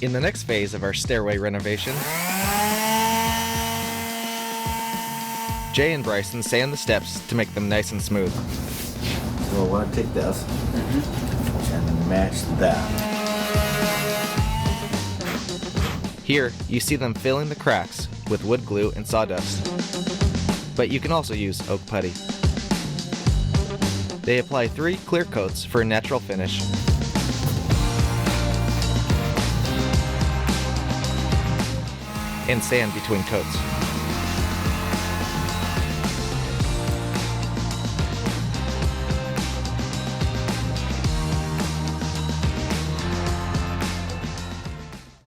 In the next phase of our stairway renovation, Jay and Bryson sand the steps to make them nice and smooth. So I want to take this and match that. Here, you see them filling the cracks with wood glue and sawdust. But you can also use oak putty. They apply 3 clear coats for a natural finish. And sand between coats.